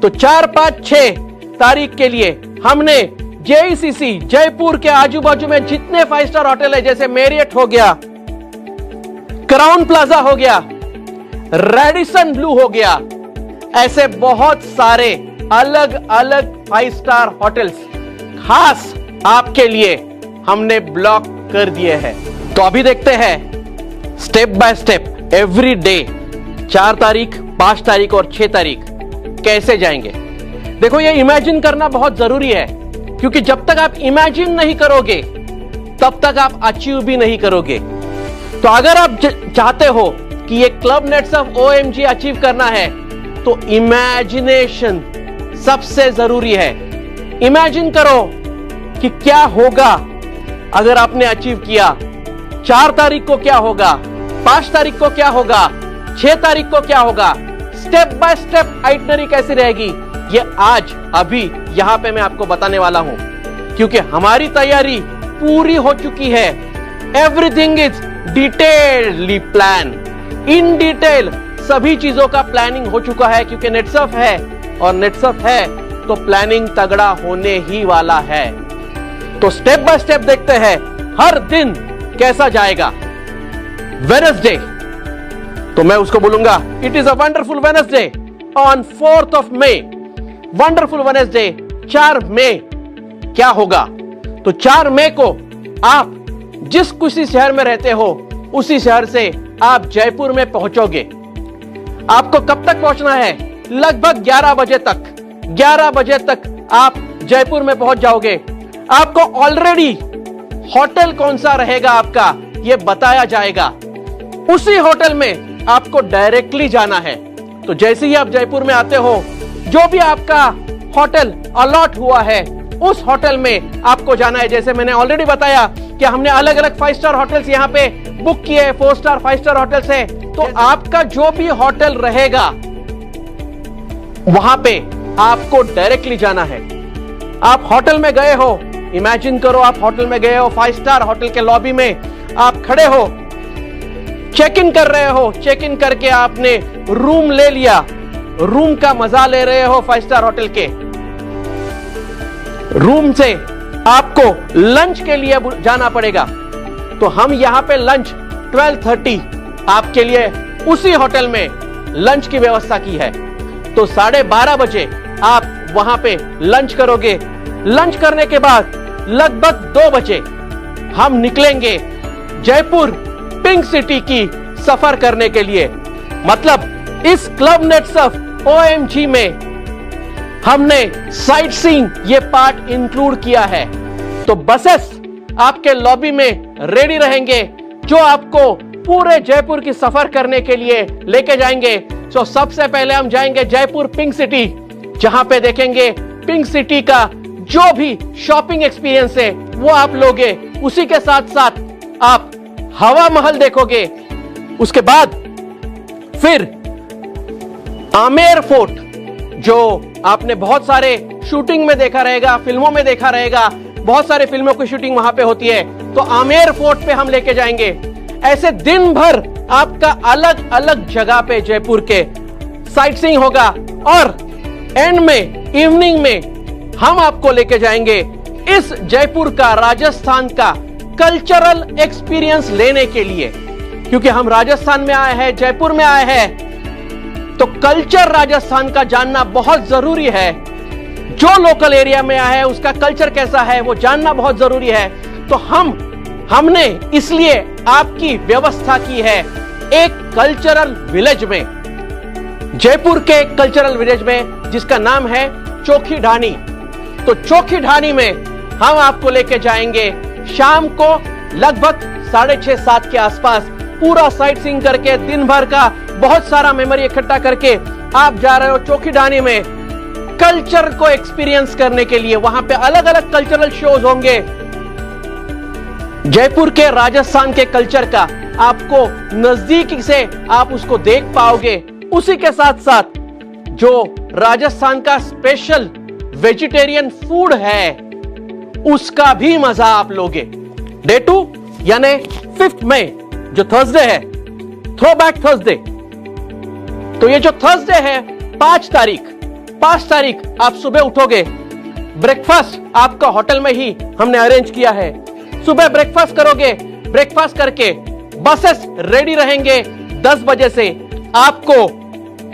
तो 4, 5, 6 तारीख के लिए हमने JECC जयपुर के आजू बाजू में जितने 5 स्टार होटल है, जैसे मैरियट हो गया, क्राउन प्लाजा हो गया, रेडिसन ब्लू हो गया, ऐसे बहुत सारे अलग अलग 5 स्टार होटल्स खास आपके लिए हमने ब्लॉक कर दिए हैं। तो अभी देखते हैं step by step every day 4 तारीख, 5 तारीख और 6 तारीख कैसे जाएंगे। देखो, ये इमेजिन करना बहुत जरूरी है, क्योंकि जब तक आप इमेजिन नहीं करोगे तब तक आप अचीव भी नहीं करोगे। तो अगर आप चाहते हो कि ये club net Surf OMG achieve करना है, तो इमेजिनेशन सबसे जरूरी है। इमेजिन करो कि क्या होगा अगर आपने अचीव किया। 4 तारीख को क्या होगा, 5 तारीख को क्या होगा, 6 तारीख को क्या होगा, स्टेप बाय स्टेप आइटनरी कैसी रहेगी, ये आज अभी यहां पे मैं आपको बताने वाला हूं, क्योंकि हमारी तैयारी पूरी हो चुकी है। Everything is detailedly plan, in detail सभी चीजों का प्लानिंग हो चुका है, क्योंकि नेट सर्फ है, और नेट सर्फ है तो प्लानिंग तगड़ा होने ही वाला है। तो स्टेप बाय स्टेप देखते हैं हर दिन कैसा जाएगा। वेडनेसडे, तो मैं उसको बोलूंगा it is a wonderful Wednesday on 4th of May। Wonderful Wednesday 4 मई क्या होगा, तो 4 मई को आप जिस किसी शहर में रहते हो उसी शहर से आप जयपुर में पहुंचोगे। आपको कब तक पहुंचना है, लगभग 11 बजे तक। 11 बजे तक आप जयपुर में पहुंच जाओगे। आपको ऑलरेडी होटल कौन सा रहेगा आपका यह बताया जाएगा। उसी होटल में आपको डायरेक्टली जाना है। तो जैसे ही आप जयपुर में आते हो, जो भी आपका होटल अलॉट हुआ है उस होटल में आपको जाना है। जैसे मैंने ऑलरेडी बताया कि हमने अलग अलग 5 स्टार होटल्स यहां पे बुक किए, 4 स्टार 5 स्टार होटल्स है। तो आपका जो भी होटल रहेगा वहां पे आपको डायरेक्टली जाना है। आप होटल में गए हो, इमेजिन करो आप होटल में गए हो, 5 स्टार होटल के लॉबी में आप खड़े हो, चेक इन कर रहे हो, चेक इन करके आपने रूम ले लिया, रूम का मजा ले रहे हो 5 स्टार होटल के। रूम से आपको लंच के लिए जाना पड़ेगा। तो हम यहां पे लंच 12:30 आपके लिए उसी होटल में लंच की व्यवस्था की है। तो 12:30 बजे आप वहां पे लंच करोगे। लंच करने के बाद लगभग 2 बजे हम निकलेंगे जयपुर पिंक सिटी की सफर करने के लिए। मतलब इस क्लब नेटसर्फ OMG में हमने साइट सीइंग ये पार्ट इंक्लूड किया है। तो बसेस आपके लॉबी में रेडी रहेंगे जो आपको पूरे जयपुर की सफर करने के लिए लेके जाएंगे। तो सबसे पहले हम जाएंगे जयपुर पिंक सिटी, जहां पे देखेंगे पिंक सिटी का जो भी शॉपिंग एक्सपीरियंस है वो आप लोगे। उसी के साथ साथ आप हवा महल देखोगे। उसके बाद फिर आमेर फोर्ट, जो आपने बहुत सारे शूटिंग में देखा रहेगा, फिल्मों में देखा रहेगा, बहुत सारे फिल्मों की शूटिंग वहां पे होती है। तो आमेर फोर्ट पे हम लेके जाएंगे। ऐसे दिन भर आपका अलग अलग जगह पे जयपुर के साइट सीइंग होगा और एंड में इवनिंग में हम आपको लेके जाएंगे इस जयपुर का, राजस्थान का कल्चरल एक्सपीरियंस लेने के लिए। क्योंकि हम राजस्थान में आए हैं, जयपुर में आए हैं, तो कल्चर राजस्थान का जानना बहुत जरूरी है। जो लोकल एरिया में आया है उसका कल्चर कैसा है वो जानना बहुत जरूरी है। तो हमने इसलिए आपकी व्यवस्था की है एक कल्चरल विलेज में, जयपुर के कल्चरल विलेज में, जिसका नाम है चोखी ढाणी। तो चोखी ढाणी में हम आपको लेके जाएंगे शाम को लगभग 6:30-7 के आसपास। पूरा साइट सीइंग करके दिन भर का बहुत सारा मेमोरी इकट्ठा करके आप जा रहे हो चोखी ढाणी में कल्चर को एक्सपीरियंस करने के लिए। वहां पे अलग अलग कल्चरल शोज होंगे। जयपुर के, राजस्थान के कल्चर का आपको नजदीक से आप उसको देख पाओगे। उसी के साथ साथ जो राजस्थान का स्पेशल वेजिटेरियन फूड है उसका भी मजा आप लोगे। डे 2 यानी 5 मई जो थर्सडे है, थ्रो बैक थर्सडे। तो ये जो थर्सडे है 5 तारीख आप सुबह उठोगे। ब्रेकफास्ट आपका होटल में ही हमने अरेंज किया है। सुबह ब्रेकफास्ट करोगे, ब्रेकफास्ट करके बसेस रेडी रहेंगे 10 बजे से आपको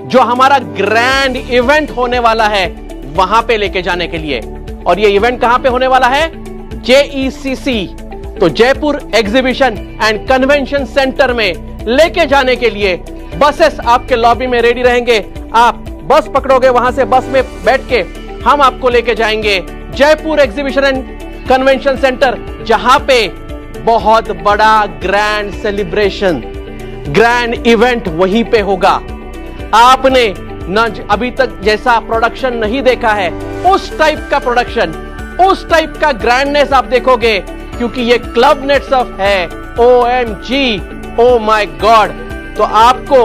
जो हमारा ग्रैंड इवेंट होने वाला है वहां पे लेके जाने के लिए। और ये इवेंट कहां पे होने वाला है? JECC, तो Jaipur exhibition and convention centre में लेके जाने के लिए बसेस आपके लॉबी में रेडी रहेंगे। आप बस पकड़ोगे, वहां से बस में बैठ के हम आपको लेके जाएंगे Jaipur exhibition and convention centre, जहां पे बहुत बड़ा ग्रैंड सेलिब्रेशन, ग्रैंड इवेंट वहीं पे होगा। आपने न अभी तक जैसा प्रोडक्शन नहीं देखा है, उस टाइप का प्रोडक्शन, उस टाइप का ग्रैंडनेस आप देखोगे, क्योंकि ये क्लब नेटसर्फ है। OMG, O my God. तो आपको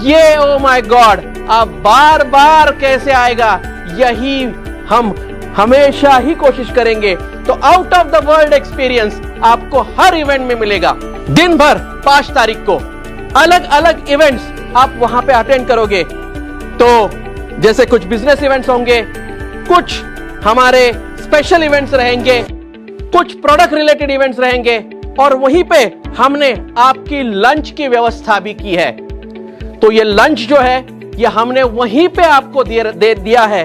ये ओ माय गॉड अब बार बार कैसे आएगा, यही हम हमेशा ही कोशिश करेंगे। तो out of the world experience आपको हर इवेंट में मिलेगा। दिन भर 5 तारीख को अलग अलग इवेंट्स आप वहां पे अटेंड करोगे। तो जैसे कुछ बिजनेस इवेंट्स होंगे, कुछ हमारे स्पेशल इवेंट्स रहेंगे, कुछ प्रोडक्ट रिलेटेड इवेंट्स रहेंगे, और वहीं पे हमने आपकी लंच की व्यवस्था भी की है। तो ये लंच जो है ये हमने वहीं पे आपको दे दिया है।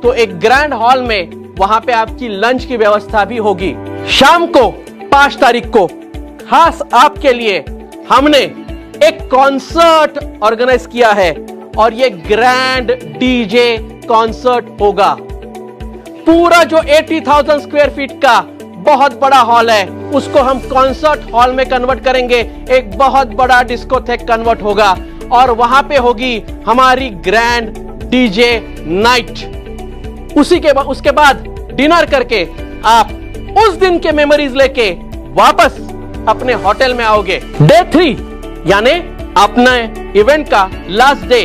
तो एक ग्रैंड हॉल में वहां पे आपकी लंच की व्यवस्था भी होगी। शाम को 5 तारीख को खास आपके लिए हमने एक कॉन्सर्ट ऑर्गेनाइज किया है, और ये ग्रैंड डीजे कॉन्सर्ट होगा। पूरा जो 80,000 स्क्वायर फीट का बहुत बड़ा हॉल है उसको हम कॉन्सर्ट हॉल में कन्वर्ट करेंगे। एक बहुत बड़ा डिस्कोथेक कन्वर्ट होगा, और वहां पे होगी हमारी ग्रैंड डीजे नाइट। उसके बाद डिनर करके आप उस दिन के मेमोरीज लेके वापस अपने होटल में आओगे। डे 3 यानी अपने इवेंट का लास्ट डे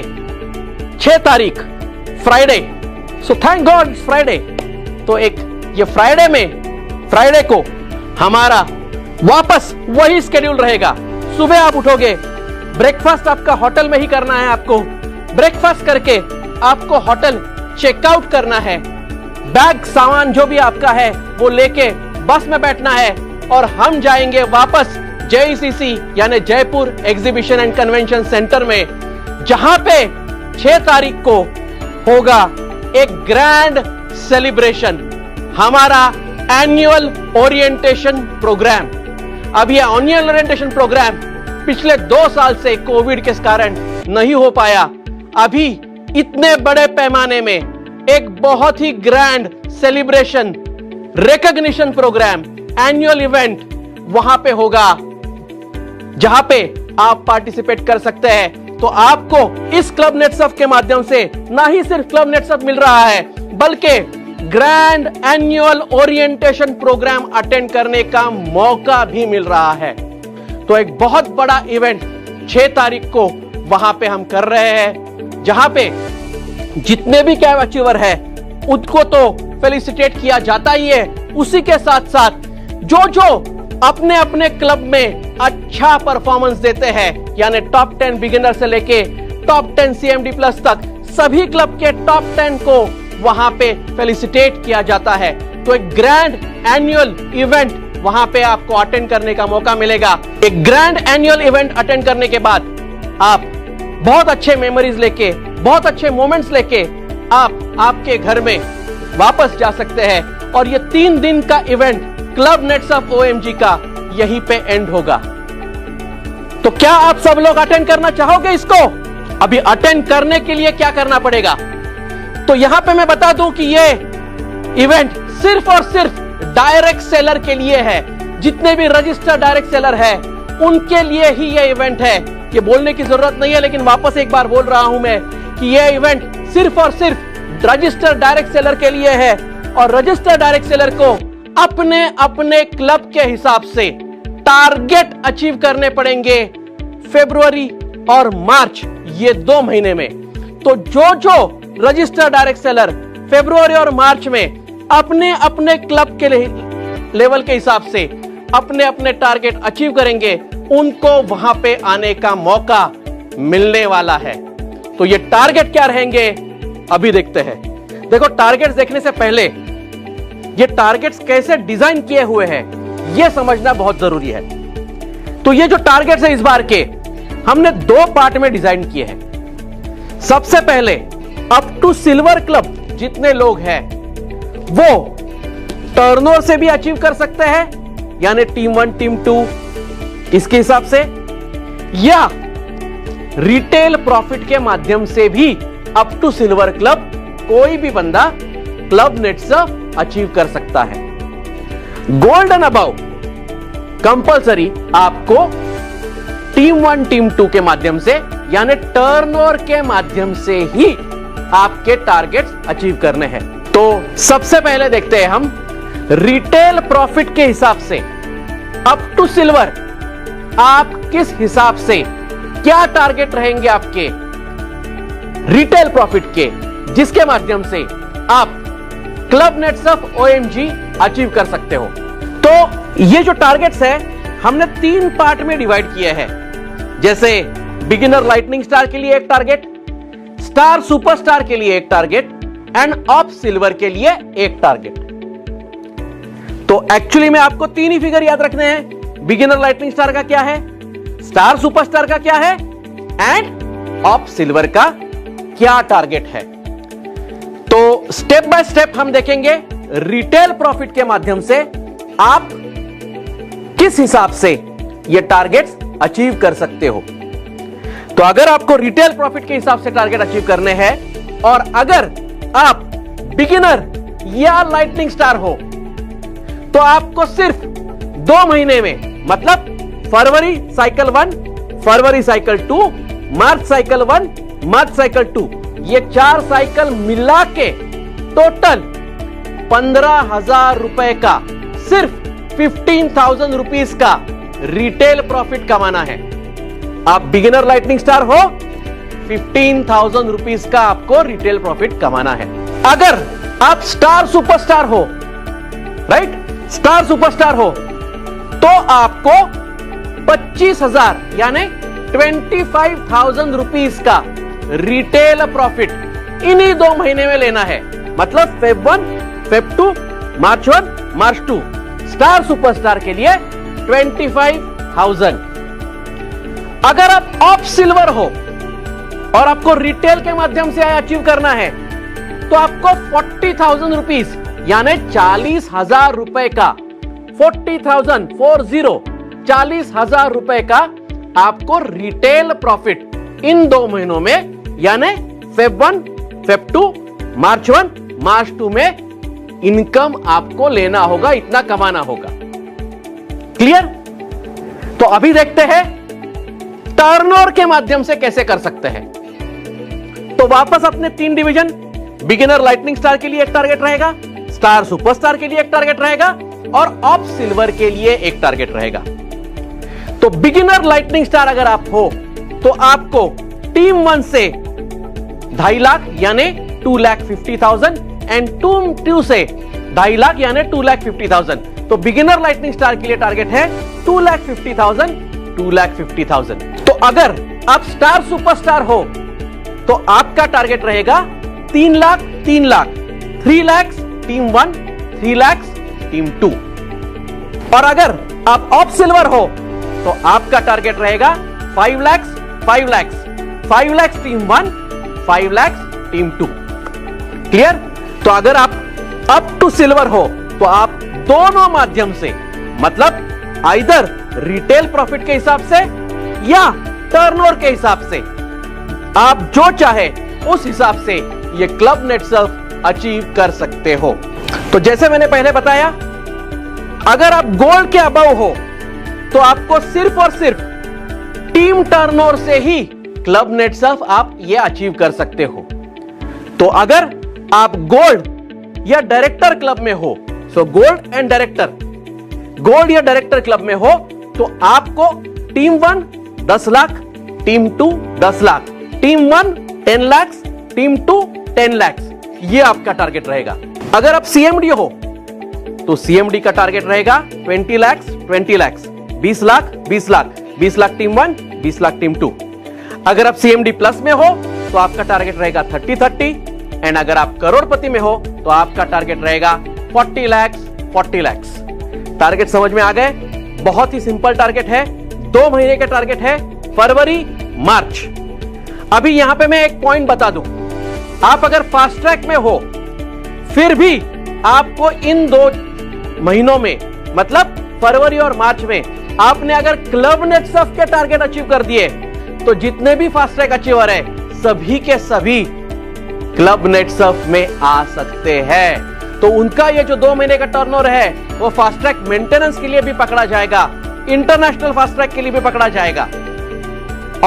6 तारीख Friday. So thank God Friday. तो एक ये फ्राइडे को हमारा वापस वही शेड्यूल रहेगा। सुबह आप उठोगे, ब्रेकफास्ट आपका होटल में ही करना है। आपको ब्रेकफास्ट करके आपको होटल चेकआउट करना है। बैग सामान जो भी आपका है वो लेके बस में बैठना है और हम जाएंगे वापस JECC यानी Jaipur exhibition and convention centre में, जहां पे 6 तारीख को होगा एक ग्रैंड सेलिब्रेशन, हमारा एनुअल ओरिएंटेशन प्रोग्राम। अब यह एनुअल ओरिएंटेशन प्रोग्राम पिछले 2 साल से कोविड के कारण नहीं हो पाया। अभी इतने बड़े पैमाने में एक बहुत ही grand celebration, recognition program, annual event वहां पे होगा, जहां पे आप पार्टिसिपेट कर सकते हैं। तो आपको इस क्लब नेटसर्फ के माध्यम से ना ही सिर्फ क्लब नेटसर्फ मिल रहा है, बल्कि grand annual orientation programme attend करने का मौका भी मिल रहा है। तो एक बहुत बड़ा इवेंट 6 तारीख को वहां पे हम कर रहे हैं, जहां पे जितने भी कैब अचीवर है उनको तो फेलिसिटेट किया जाता ही है, उसी के साथ साथ जो अपने अपने क्लब में अच्छा परफॉर्मेंस देते हैं, यानी टॉप 10 बिगिनर से लेके टॉप 10 CMD प्लस तक सभी क्लब के टॉप 10 को वहां पे फेलिसिटेट किया जाता है। तो एक ग्रैंड एनुअल इवेंट वहां पे आपको अटेंड करने का मौका मिलेगा। एक ग्रैंड एनुअल इवेंट अटेंड करने के बाद आप बहुत अच्छे मेमोरीज लेके, बहुत अच्छे मोमेंट्स लेके आप आपके घर में वापस जा सकते हैं। और ये 3 दिन का इवेंट क्लब नेटसर्फ OMG का यहीं पे एंड होगा। तो क्या आप सब लोग अटेंड करना चाहोगे इसको? अभी अटेंड करने के लिए क्या करना पड़ेगा, तो यहां पे मैं बता दूं कि ये इवेंट सिर्फ और सिर्फ डायरेक्ट सेलर के लिए है। जितने भी रजिस्टर्ड डायरेक्ट सेलर है उनके लिए ही ये इवेंट है। ये बोलने की जरूरत नहीं है, लेकिन वापस एक बार बोल रहा हूं मैं कि ये इवेंट सिर्फ और सिर्फ रजिस्टर्ड डायरेक्ट सेलर के लिए है। और रजिस्टर्ड डायरेक्ट सेलर को अपने अपने क्लब के हिसाब से टारगेट अचीव करने पड़ेंगे फरवरी और मार्च, ये 2 महीने में। तो जो रजिस्टर्ड डायरेक्ट सेलर फरवरी और मार्च में अपने अपने क्लब के लेवल के हिसाब से अपने अपने टारगेट अचीव करेंगे, उनको वहां पे आने का मौका मिलने वाला है। तो ये टारगेट क्या रहेंगे अभी देखते हैं। देखो, टारगेट्स देखने से पहले ये टारगेट्स कैसे डिजाइन किए हुए हैं ये समझना बहुत जरूरी है। तो ये जो टारगेट्स है इस बार के हमने 2 पार्ट में डिजाइन किए हैं। सबसे पहले अप टू सिल्वर क्लब जितने लोग हैं वो टर्नओवर से भी अचीव कर सकते हैं, यानी टीम 1 टीम 2 इसके हिसाब से, या रिटेल प्रॉफिट के माध्यम से भी अप टू सिल्वर क्लब कोई भी बंदा क्लब नेटसर्फ अचीव कर सकता है। गोल्डन अबव कंपलसरी आपको टीम 1 टीम 2 के माध्यम से, यानी टर्नओवर के माध्यम से ही आपके टारगेट्स अचीव करने हैं। तो सबसे पहले देखते हैं हम रिटेल प्रॉफिट के हिसाब से अप टू सिल्वर आप किस हिसाब से क्या टारगेट रहेंगे आपके रिटेल प्रॉफिट के, जिसके माध्यम से आप क्लब नेटसर्फ OMG अचीव कर सकते हो। तो ये जो टारगेट्स है हमने 3 पार्ट में डिवाइड किए हैं। जैसे बिगिनर लाइटनिंग स्टार के लिए एक टारगेट, स्टार सुपरस्टार के लिए एक टारगेट एंड ऑफ सिल्वर के लिए एक टारगेट। तो एक्चुअली में आपको 3 ही फिगर याद रखने हैं। बिगिनर लाइटनिंग स्टार का क्या है, स्टार सुपरस्टार का क्या है एंड ऑफ सिल्वर का क्या टारगेट है। तो स्टेप बाय स्टेप हम देखेंगे रिटेल प्रॉफिट के माध्यम से आप किस हिसाब से ये टारगेट्स अचीव कर सकते हो। तो अगर आपको रिटेल प्रॉफिट के हिसाब से टारगेट अचीव करने हैं और अगर आप बिगिनर या लाइटनिंग स्टार हो तो आपको सिर्फ 2 महीने में, मतलब फरवरी साइकिल 1, फरवरी साइकिल 2, मार्च साइकिल 1, मार्च साइकिल 2, ये 4 साइकिल मिला के टोटल 15,000 रुपए का, सिर्फ 15,000 रुपीज का रिटेल प्रॉफिट कमाना है। आप बिगिनर लाइटनिंग स्टार हो, 15,000 रुपीज का आपको रिटेल प्रॉफिट कमाना है। अगर आप स्टार सुपरस्टार हो, राइट, स्टार सुपरस्टार हो, तो आपको 25,000 यानी 25,000 रुपीज का रिटेल प्रॉफिट इन्हीं 2 महीने में लेना है। मतलब फेब 1, फेब 2, मार्च 1, मार्च 2। स्टार सुपरस्टार के लिए 25,000। अगर आप ऑफ सिल्वर हो और आपको रिटेल के माध्यम से अचीव करना है, तो आपको 40,000 रुपीज यानी 40,000 रुपए का, 40,000 40,000 रुपए का आपको रिटेल प्रॉफिट इन 2 महीनों में, यानी फेब 1, फेब 2, मार्च 1, मार्च 2 में इनकम आपको लेना होगा, इतना कमाना होगा। क्लियर? तो अभी देखते हैं टर्नओवर के माध्यम से कैसे कर सकते हैं। तो वापस अपने 3 डिवीजन, बिगिनर लाइटनिंग स्टार के लिए एक टारगेट रहेगा, स्टार सुपरस्टार के लिए एक टारगेट रहेगा और ऑफ सिल्वर के लिए एक टारगेट रहेगा। तो बिगिनर लाइटनिंग स्टार अगर आप हो तो आपको टीम 1 से 2.5 लाख यानी 2,50,000 एंड टीम 2 से 2.5 लाख यानी 2,50,000। तो बिगिनर लाइटनिंग स्टार के लिए टारगेट है 2,50,000, 2,50,000। तो अगर आप स्टार सुपरस्टार हो तो आपका टारगेट रहेगा 3 लाख, 3 लाख, 3 लाख टीम 1, 3 लाख टीम 2। और अगर आप ऑफ सिल्वर हो तो आपका टारगेट रहेगा 5 lakh, 5 lakh, 5 lakh team 1, 5 lakh team 2। Clear? तो अगर आप अप टू सिल्वर हो तो आप दोनों माध्यम से, मतलब आइदर रिटेल प्रॉफिट के हिसाब से या टर्नओवर के हिसाब से, आप जो चाहे उस हिसाब से ये क्लब नेट सर्फ अचीव कर सकते हो। तो जैसे मैंने पहले बताया, अगर आप गोल्ड के अबव हो तो आपको सिर्फ और सिर्फ टीम टर्नओवर से ही क्लब नेट सर्फ आप ये अचीव कर सकते हो। तो अगर आप गोल्ड या डायरेक्टर क्लब में हो, so gold and director, gold या डायरेक्टर क्लब में हो, तो आपको team 1 10 lakh, team 2 10 lakh, team 1 10 lakh, team 2 10 lakh, ये आपका टारगेट रहेगा। अगर आप सीएमडी हो तो सीएमडी का टारगेट रहेगा 20 लाख, 20 लाख, 20 लाख, 20 लाख, 20 लाख टीम 1, 20 लाख टीम 2। अगर आप सीएमडी प्लस में हो तो आपका टारगेट रहेगा 30-30, एंड अगर आप करोड़पति में हो तो आपका टारगेट रहेगा 40 लाख, 40 लाख। टारगेट समझ में आ गए? बहुत ही सिंपल टारगेट है, 2 महीने का टारगेट है, फरवरी, मार्च। अभी यहां पे मैं एक पॉइंट बता दूं, आप अगर फास्ट ट्रैक में हो फिर भी आपको इन 2 महीनों में, मतलब फरवरी और मार्च में, आपने अगर क्लब नेट सर्फ के टारगेट अचीव कर दिए तो जितने भी फास्ट ट्रैक अचीवर है सभी के सभी क्लब नेट सर्फ में आ सकते हैं। तो उनका ये जो 2 महीने का टर्नओवर है वो फास्ट ट्रैक मेंटेनेंस के लिए भी पकड़ा जाएगा, इंटरनेशनल फास्ट ट्रैक के लिए भी पकड़ा जाएगा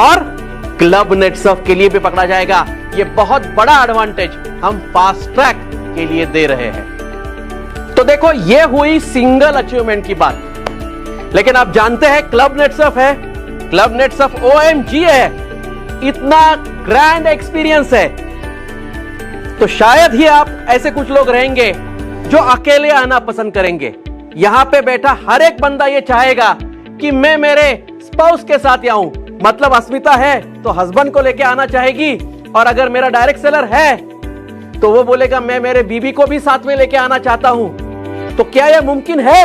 और क्लब नेट सर्फ के लिए भी पकड़ा जाएगा। ये बहुत बड़ा एडवांटेज हम फास्ट ट्रैक के लिए दे रहे हैं। तो देखो, ये हुई सिंगल अचीवमेंट की बात, लेकिन आप जानते हैं क्लब नेट सर्फ है, क्लब नेट सर्फ OMG है, इतना ग्रैंड एक्सपीरियंस है। तो शायद ही आप ऐसे कुछ लोग रहेंगे जो अकेले आना पसंद करेंगे। यहां पे बैठा हर एक बंदा ये चाहेगा कि मैं मेरे स्पाउस के साथ आऊं, मतलब अस्मिता है तो हस्बैंड को लेके आना चाहेगी, और अगर मेरा डायरेक्ट सेलर है तो वो बोलेगा मैं मेरे बीबी को भी साथ में लेके आना चाहता हूं। तो क्या यह मुमकिन है?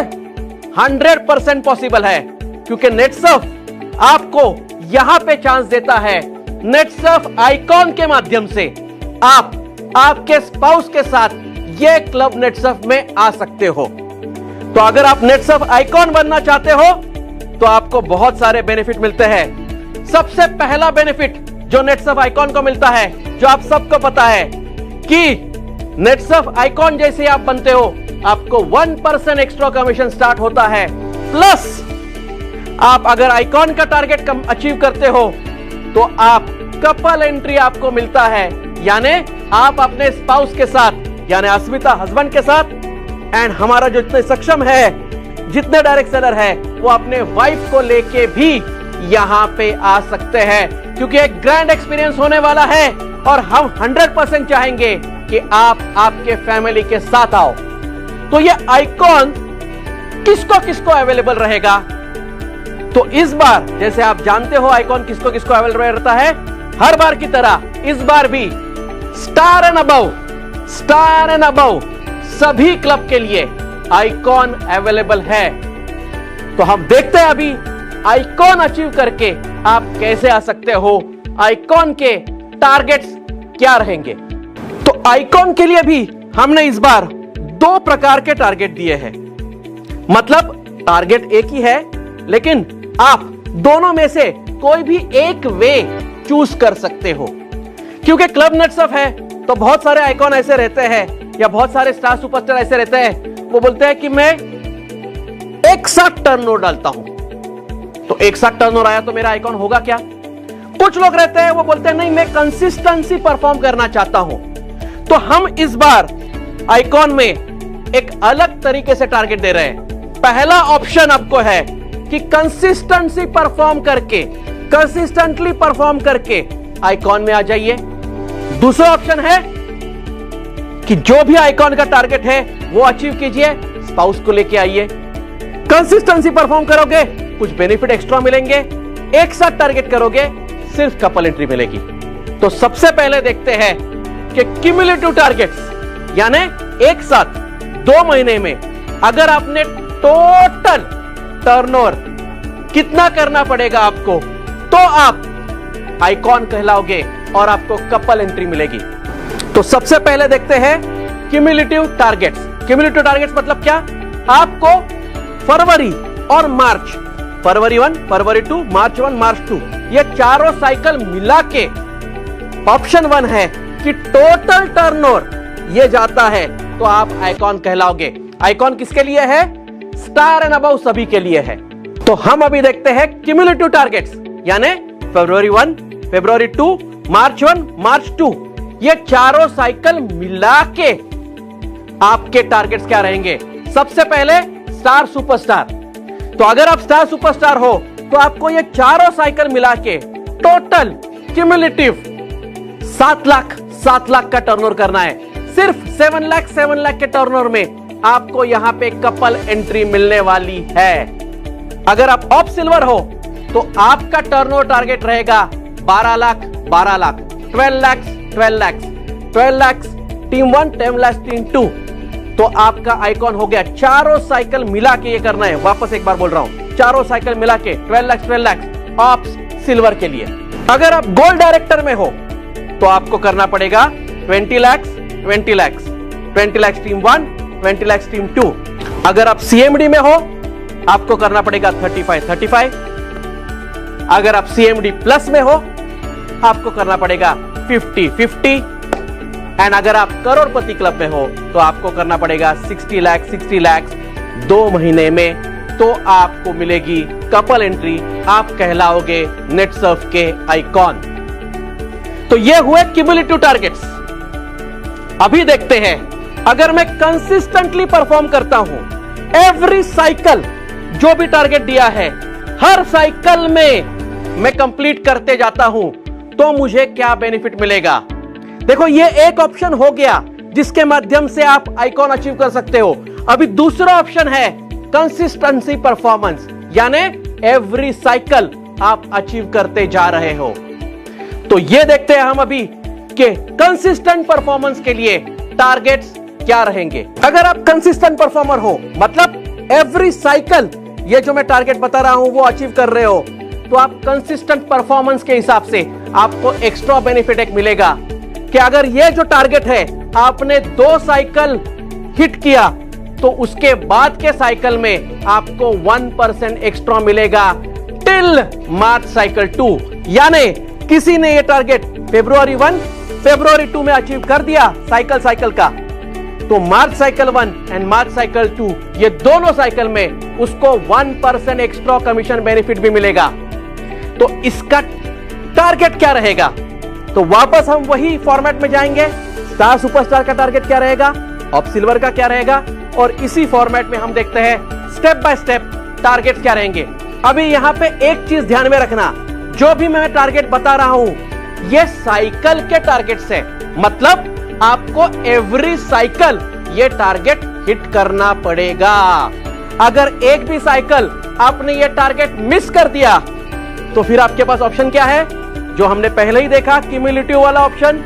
100% पॉसिबल है, क्योंकि नेट सर्फ आपको यहां पे चांस देता है। नेट सर्फ आइकॉन के माध्यम से आप आपके स्पाउस के साथ ये क्लब नेट सर्फ में आ सकते हो। तो अगर आप नेट सर्फ आइकॉन बनना चाहते हो तो आपको बहुत सारे बेनिफिट मिलते हैं। सबसे पहला बेनिफिट जो नेट सर्फ आइकॉन को मिलता है, जो आप सबको पता है कि नेट सर्फ आइकॉन जैसे आप बनते हो आपको 1% एक्स्ट्रा कमीशन स्टार्ट होता है, प्लस आप अगर आइकॉन का टारगेट अचीव करते हो तो आप कपल एंट्री आपको मिलता है, यानी आप अपने स्पाउस के साथ, यानी अस्मिता हस्बैंड के साथ एंड हमारा जो इतने सक्षम है, जितने डायरेक्ट सेलर है, वो अपने वाइफ को लेके भी यहां पे आ सकते हैं, क्योंकि एक ग्रैंड एक्सपीरियंस होने वाला है और हम 100% चाहेंगे कि आप आपके फैमिली के साथ आओ। तो ये आइकॉन किसको किसको अवेलेबल रहेगा? तो इस बार जैसे आप जानते हो आइकॉन किसको किसको अवेलेबल रहता है, हर बार की तरह इस बार भी स्टार एंड अबव सभी क्लब के लिए आइकॉन अवेलेबल है। तो हम देखते हैं अभी आइकॉन अचीव करके आप कैसे आ सकते हो, आइकॉन के टारगेट्स क्या रहेंगे। तो आइकॉन के लिए भी हमने इस बार 2 प्रकार के टारगेट दिए हैं। मतलब टारगेट एक ही है, लेकिन आप दोनों में से कोई भी एक वे चूज कर सकते हो। क्योंकि क्लब नेट्सअप है तो बहुत सारे आइकॉन ऐसे रहते हैं या बहुत सारे स्टार सुपरस्टार ऐसे रहते हैं, वो बोलते हैं कि मैं एक साथ टर्नओवर डालता हूं, तो एक साथ टर्नओवर आया तो मेरा आइकॉन होगा क्या? कुछ लोग रहते हैं वो बोलते हैं नहीं, मैं कंसिस्टेंसी परफॉर्म करना चाहता हूं। तो हम इस बार आइकॉन में एक अलग तरीके से टारगेट दे रहे हैं। पहला ऑप्शन आपको है कि कंसिस्टेंटली परफॉर्म करके आइकॉन में आ जाइए। दूसरा ऑप्शन है कि जो भी आइकॉन का टारगेट है वो अचीव कीजिए, स्पाउस को लेके आइए। कंसिस्टेंसी परफॉर्म करोगे, कुछ बेनिफिट एक्स्ट्रा मिलेंगे। एक साथ टारगेट करोगे, सिर्फ कपल एंट्री मिलेगी। तो सबसे पहले देखते हैं कि क्यूमुलेटिव टारगेट्स, यानी एक साथ 2 महीने में अगर आपने टोटल टर्नओवर कितना करना पड़ेगा आपको, तो आप आइकॉन कहलाओगे और आपको कपल एंट्री मिलेगी। तो सबसे पहले देखते हैं क्यूमुलेटिव टारगेट्स। क्यूमुलेटिव टारगेट्स मतलब क्या? आपको फरवरी और मार्च, फरवरी 1, फरवरी 2, मार्च 1, मार्च 2, ये चारों साइकिल मिला के ऑप्शन 1 है कि टोटल टर्नओवर ये जाता है तो आप आइकॉन कहलाओगे। आइकॉन किसके लिए है? स्टार एंड अबव सभी के लिए है। तो हम अभी देखते हैं क्यूमुलेटिव टारगेट्स, यानी फरवरी 1, फरवरी 2, मार्च 1, मार्च 2, ये चारों साइकिल मिला के आपके टारगेट्स क्या रहेंगे। सबसे पहले स्टार सुपरस्टार। तो अगर आप स्टार सुपरस्टार हो तो आपको ये चारों साइकिल मिला के टोटल क्यूमुलेटिव 7 लाख का टर्नओवर करना है। सिर्फ 7 लाख के टर्नओवर में आपको यहां पे कपल एंट्री मिलने वाली है। अगर आप ऑफ सिल्वर हो तो आपका टर्नओवर टारगेट रहेगा 12 लाख, 12 लाख टीम 1, 10 लाख टीम 2। तो आपका आइकॉन हो गया। चारों साइकिल मिला के ये करना है। वापस एक बार बोल रहा हूं, चारों साइकिल मिला के 12 लाख ऑफ सिल्वर के लिए। अगर आप गोल्ड डायरेक्टर में हो तो आपको करना पड़ेगा 20 लाख टीम 1, 20 लाख टीम 2। अगर आप सीएमडी में हो आपको करना पड़ेगा 35। अगर आप सीएमडी प्लस में हो आपको करना पड़ेगा 50। एंड अगर आप करोड़पति क्लब में हो तो आपको करना पड़ेगा 60 लाख 2 महीने में, तो आपको मिलेगी कपल एंट्री। आप कहलाओगे नेटसर्फ के आइकॉन। तो ये हुए क्यूमुलेटिव टारगेट्स। अभी देखते हैं अगर मैं कंसिस्टेंटली परफॉर्म करता हूं, एवरी साइकिल जो भी टारगेट दिया है हर साइकिल में मैं कंप्लीट करते जाता हूं, तो मुझे क्या बेनिफिट मिलेगा। देखो ये एक ऑप्शन हो गया जिसके माध्यम से आप आइकॉन अचीव कर सकते हो। अभी दूसरा ऑप्शन है कंसिस्टेंसी परफॉर्मेंस, यानी एवरी साइकिल आप अचीव करते जा रहे हो। तो ये देखते हैं हम अभी कि कंसिस्टेंट परफॉर्मेंस के लिए टारगेट्स क्या रहेंगे। अगर आप कंसिस्टेंट परफॉर्मर हो, मतलब एवरी साइकिल ये जो मैं टारगेट बता रहा हूं वो अचीव कर रहे हो, तो आप कंसिस्टेंट परफॉर्मेंस के हिसाब से आपको एक्स्ट्रा बेनिफिट एक मिलेगा कि अगर ये जो टारगेट है आपने 2 साइकिल हिट किया तो उसके बाद के साइकिल में आपको 1% एक्स्ट्रा मिलेगा टिल मार्च साइकिल 2। यानी किसी ने ये टारगेट फरवरी 1, फरवरी 2 में अचीव कर दिया साइकिल का, तो मार्च साइकिल 1 एंड मार्च साइकिल 2 ये दोनों साइकिल में उसको 1% एक्स्ट्रा कमीशन बेनिफिट भी मिलेगा। तो इसका टारगेट क्या रहेगा? तो वापस हम वही फॉर्मेट में जाएंगे। स्टार सुपरस्टार का टारगेट क्या रहेगा, ऑफ सिल्वर का क्या रहेगा, और इसी फॉर्मेट में हम देखते हैं स्टेप बाय स्टेप टारगेट क्या रहेंगे। अभी यहां पे एक चीज ध्यान में रखना, जो भी मैं टारगेट बता रहा हूं ये साइकिल के टारगेट्स है, मतलब आपको एवरी साइकिल ये टारगेट हिट करना पड़ेगा। अगर एक भी साइकिल आपने ये टारगेट मिस कर दिया तो फिर आपके पास ऑप्शन क्या है, जो हमने पहले ही देखा क्यूमुलेटिव वाला ऑप्शन।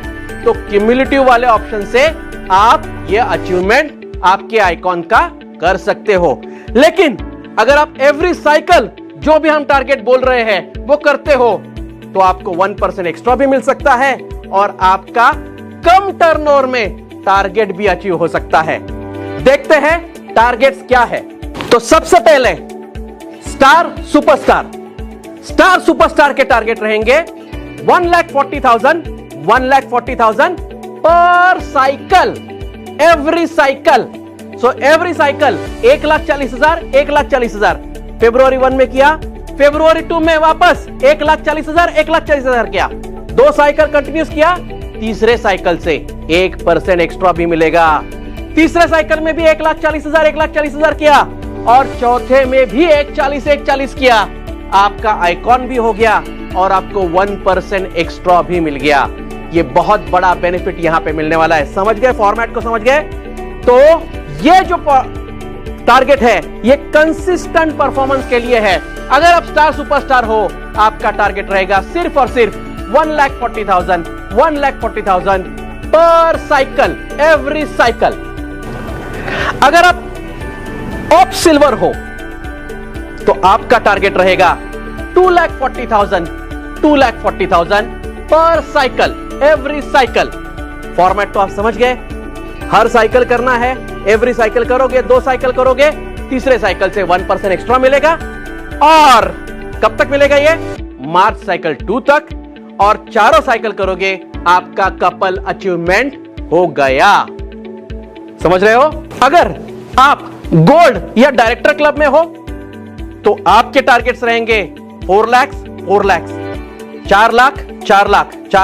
तो क्यूमुलेटिव वाले ऑप्शन से आप ये अचीवमेंट आपके आइकॉन का कर सकते हो। लेकिन अगर आप एवरी साइकिल जो भी हम टारगेट बोल रहे हैं वो करते हो तो आपको 1% एक्स्ट्रा भी मिल सकता है और आपका कम टर्नओवर में टारगेट भी अचीव हो सकता है। देखते हैं टारगेट्स क्या है। तो सबसे पहले स्टार सुपरस्टार, स्टार सुपरस्टार के टारगेट रहेंगे 1,40,000 पर cycle, every cycle. So every cycle 1,40,000 February 1 में किया, फेब्रुवरी 2 में वापस 1,40,000 किया, 2 साइकिल कंटिन्यूस किया, तीसरे साइकिल से 1% एक्स्ट्रा भी मिलेगा, तीसरे साइकिल में भी 1,40,000 किया और चौथे में भी 1,40,000 किया। आपका आइकॉन भी हो गया और आपको 1% एक्स्ट्रा भी मिल गया। ये बहुत बड़ा बेनिफिट यहां पे मिलने वाला है। समझ गए, फॉर्मेट को समझ गए? तो ये जो टारगेट है ये कंसिस्टेंट परफॉर्मेंस के लिए है। अगर आप स्टार सुपरस्टार हो आपका टारगेट रहेगा सिर्फ और सिर्फ 1,40,000 पर साइकिल, एवरी साइकिल। अगर आप ऑप सिल्वर हो तो आपका टारगेट रहेगा 2,40,000 पर साइकिल, एवरी साइकिल। फॉर्मेट तो आप समझ गए, हर साइकिल करना है, एवरी साइकिल करोगे, 2 साइकिल करोगे, तीसरे साइकिल से 1% एक्स्ट्रा मिलेगा। और कब तक मिलेगा ये? मार्च साइकिल 2 तक। और चारों साइकिल करोगे आपका कपल अचीवमेंट हो गया। समझ रहे हो? अगर आप गोल्ड या डायरेक्टर क्लब में हो तो आपके टारगेट्स रहेंगे 4 lakh, 4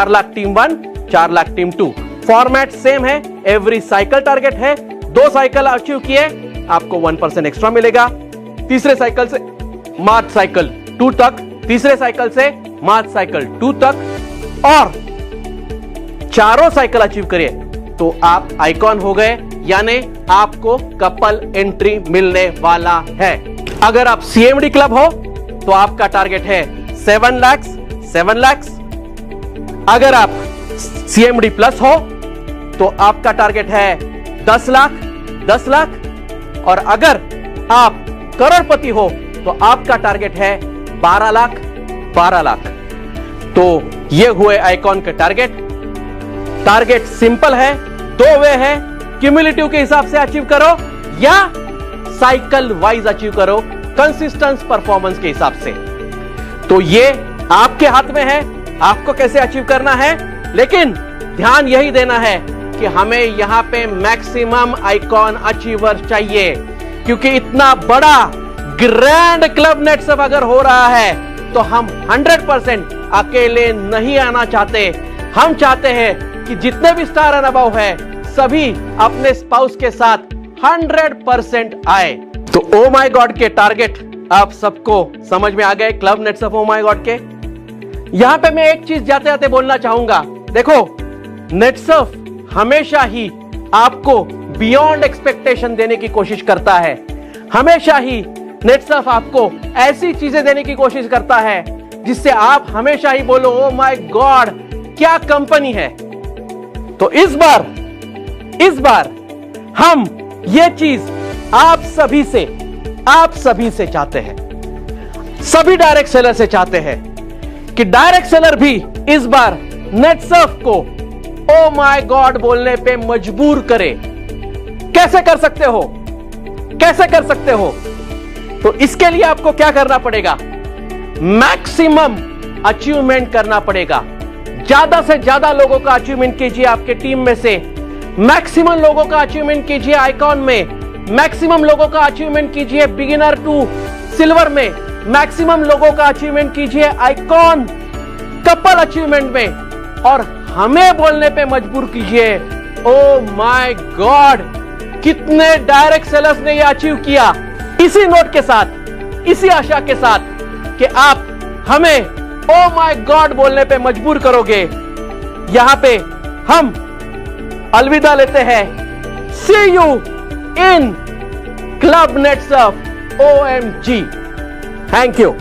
lakh team 1, 4 lakh team 2। Format same है, एवरी साइकिल टारगेट है, 2 साइकिल अचीव किए आपको 1% एक्स्ट्रा मिलेगा, तीसरे साइकिल से मार्च साइकिल 2 तक, तीसरे साइकिल से मार्च साइकिल 2 तक, और चारों साइकिल अचीव करिए तो आप आइकॉन हो गए, यानी आपको कपल एंट्री मिलने वाला है। अगर आप सीएमडी क्लब हो तो आपका टारगेट है 7 लाख। अगर आप सीएमडी प्लस हो तो आपका टारगेट है 10 लाख। और अगर आप करोड़पति हो तो आपका टारगेट है 12 लाख। तो ये हुए आइकॉन के टारगेट सिंपल है, 2 वे है, क्यूमुलेटिव के हिसाब से अचीव करो या साइकिल वाइज अचीव करो कंसिस्टेंस परफॉर्मेंस के हिसाब से। तो ये आपके हाथ में है, आपको कैसे अचीव करना है। लेकिन ध्यान यही देना है कि हमें यहां पे मैक्सिमम आइकॉन अचीवर चाहिए, क्योंकि इतना बड़ा ग्रैंड क्लब नेटसर्फ अगर हो रहा है तो हम 100% अकेले नहीं आना चाहते। हम चाहते हैं कि जितने भी स्टार एंड अबव है सभी अपने स्पाउस के साथ 100% आए। तो ओ माय गॉड के टारगेट आप सबको समझ में आ गए, club Netsurf O my God के। यहां पे मैं एक चीज जाते जाते बोलना चाहूंगा, देखो नेटसर्फ हमेशा ही आपको बियॉन्ड एक्सपेक्टेशन देने की कोशिश करता है, हमेशा ही नेटसर्फ आपको ऐसी चीजें देने की कोशिश करता है जिससे आप हमेशा ही बोलो ओ माय गॉड क्या कंपनी है। तो इस बार हम ये चीज आप सभी से चाहते हैं, सभी डायरेक्ट सेलर से चाहते हैं कि डायरेक्ट सेलर भी इस बार नेटसर्फ को ओ माय गॉड बोलने पे मजबूर करे। कैसे कर सकते हो? तो इसके लिए आपको क्या करना पड़ेगा? मैक्सिमम अचीवमेंट करना पड़ेगा। ज्यादा से ज्यादा लोगों का अचीवमेंट कीजिए आपके टीम में से, मैक्सिमम लोगों का अचीवमेंट कीजिए आइकॉन में, मैक्सिमम लोगों का अचीवमेंट कीजिए बिगिनर टू सिल्वर में, मैक्सिमम लोगों का अचीवमेंट कीजिए आइकॉन कपल अचीवमेंट में, और हमें बोलने पे मजबूर कीजिए ओ माय गॉड कितने डायरेक्ट सेलर्स ने यह अचीव किया, इसी नोट के साथ, इसी आशा के साथ कि आप हमें ओ माय गॉड बोलने पे मजबूर करोगे, यहां पे हम अलविदा लेते हैं। See you in club Netsurf OMG। Thank you.